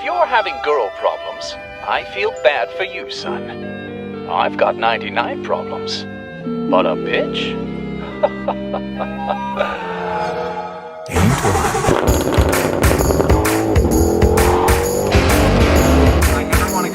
If you're having girl problems, I feel bad for you, son. I've got 99 problems. But a bitch? Ain't one.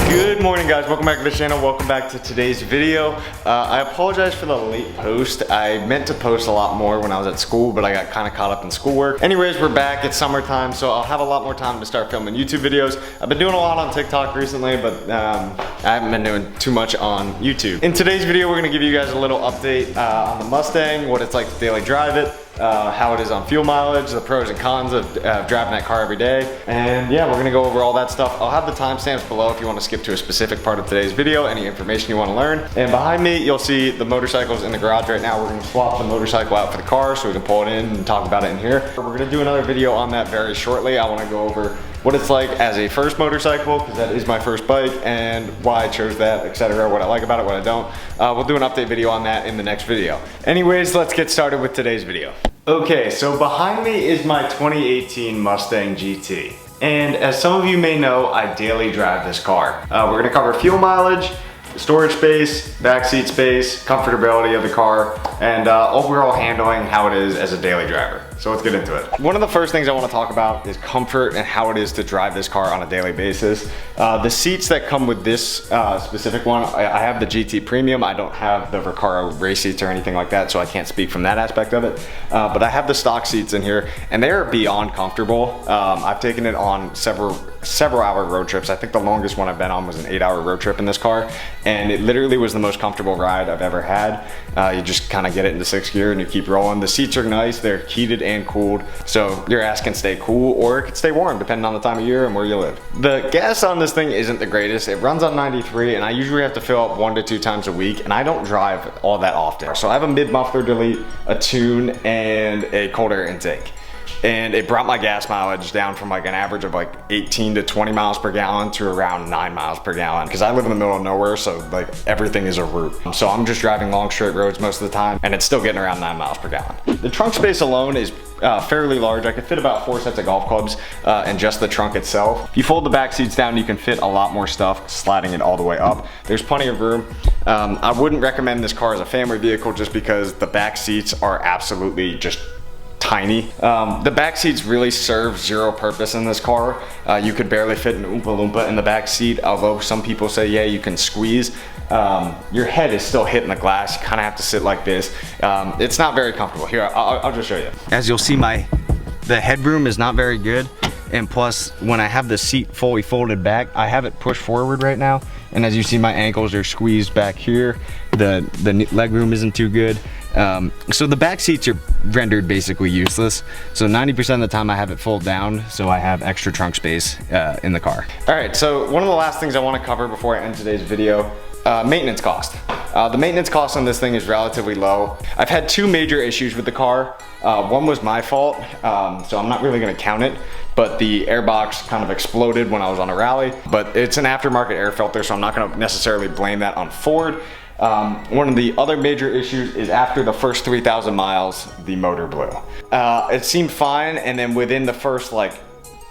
Good morning, guys. Welcome back to the channel. Welcome back to today's video. I apologize for the late post. I meant to post a lot more when I was at school, but I got kind of caught up in schoolwork. Anyways, we're back. It's summertime, so I'll have a lot more time to start filming YouTube videos. I've been doing a lot on TikTok recently, but I haven't been doing too much on YouTube. In today's video, we're gonna give you guys a little update on the Mustang, what it's like to daily drive it, how it is on fuel mileage, the pros and cons of driving that car every day. And yeah, we're gonna go over all that stuff. I'll have the timestamps below if you want to skip to a specific part of today's video, any information you want to learn. And behind me, you'll see the motorcycles in the garage right now. We're gonna swap the motorcycle out for the car so we can pull it in and talk about it in here. We're gonna do another video on that very shortly. I wanna go over what it's like as a first motorcycle, because that is my first bike, and why I chose that, etc., what I like about it, what I don't. We'll do an update video on that in the next video. Anyways, let's get started with today's video. Okay, so behind me is my 2018 Mustang GT. And as some of you may know, I daily drive this car. We're gonna cover fuel mileage, storage space, backseat space, comfortability of the car, and overall handling, how it is as a daily driver. So let's get into it. One of the first things I want to talk about is comfort and how it is to drive this car on a daily basis. The seats that come with this specific one, I have the GT Premium. I don't have the Recaro race seats or anything like that, so I can't speak from that aspect of it. But I have the stock seats in here, and they are beyond comfortable. I've taken it on several hour road trips. I think the longest one I've been on was an 8-hour road trip in this car, and it literally was the most comfortable ride I've ever had. You just kind of get it into 6th gear and you keep rolling. The seats are nice, they're heated and cooled, so your ass can stay cool or it can stay warm depending on the time of year and where you live. The gas on this thing isn't the greatest. It runs on 93, and I usually have to fill up 1 to 2 times a week, and I don't drive all that often. So I have a mid-muffler delete, a tune, and a cold air intake. And it brought my gas mileage down from like an average of like 18 to 20 miles per gallon to around 9 miles per gallon. Because I live in the middle of nowhere, so like everything is a route. So I'm just driving long straight roads most of the time, and it's still getting around 9 miles per gallon. The trunk space alone is fairly large. I could fit about 4 sets of golf clubs in just the trunk itself. If you fold the back seats down, you can fit a lot more stuff, sliding it all the way up. There's plenty of room. I wouldn't recommend this car as a family vehicle just because the back seats are absolutely just tiny. The back seats really serve zero purpose in this car. You could barely fit an Oompa Loompa in the back seat, although some people say, yeah, you can squeeze. Your head is still hitting the glass. You kind of have to sit like this. It's not very comfortable. Here, I'll just show you. As you'll see, the headroom is not very good. And plus, when I have the seat fully folded back, I have it pushed forward right now. And as you see, my ankles are squeezed back here. The leg room isn't too good. So the back seats are rendered basically useless. So 90% of the time I have it fold down, so I have extra trunk space in the car. All right, so one of the last things I want to cover before I end today's video, maintenance cost. The maintenance cost on this thing is relatively low. I've had 2 major issues with the car. One was my fault, so I'm not really going to count it, but the airbox kind of exploded when I was on a rally. But it's an aftermarket air filter, so I'm not going to necessarily blame that on Ford. One of the other major issues is after the first 3,000 miles, the motor blew. It seemed fine, and then within the first like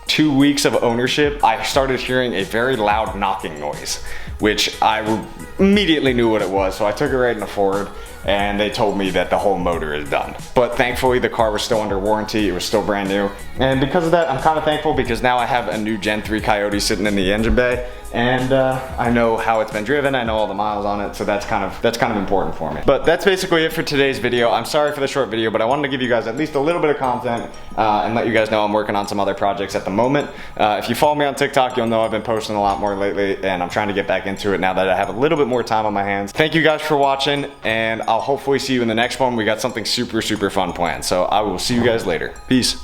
2 weeks of ownership, I started hearing a very loud knocking noise, which I immediately knew what it was. So I took it right into Ford, and they told me that the whole motor is done. But thankfully the car was still under warranty, it was still brand new. And because of that, I'm kind of thankful because now I have a new Gen 3 Coyote sitting in the engine bay, and I know how it's been driven, I know all the miles on it, so that's kind of important for me. But that's basically it for today's video. I'm sorry for the short video, but I wanted to give you guys at least a little bit of content and let you guys know I'm working on some other projects at the moment. If you follow me on TikTok, you'll know I've been posting a lot more lately, and I'm trying to get back into it now that I have a little bit more time on my hands. Thank you guys for watching, and I'll hopefully see you in the next one. We got something super fun planned, so I will see you guys later. Peace.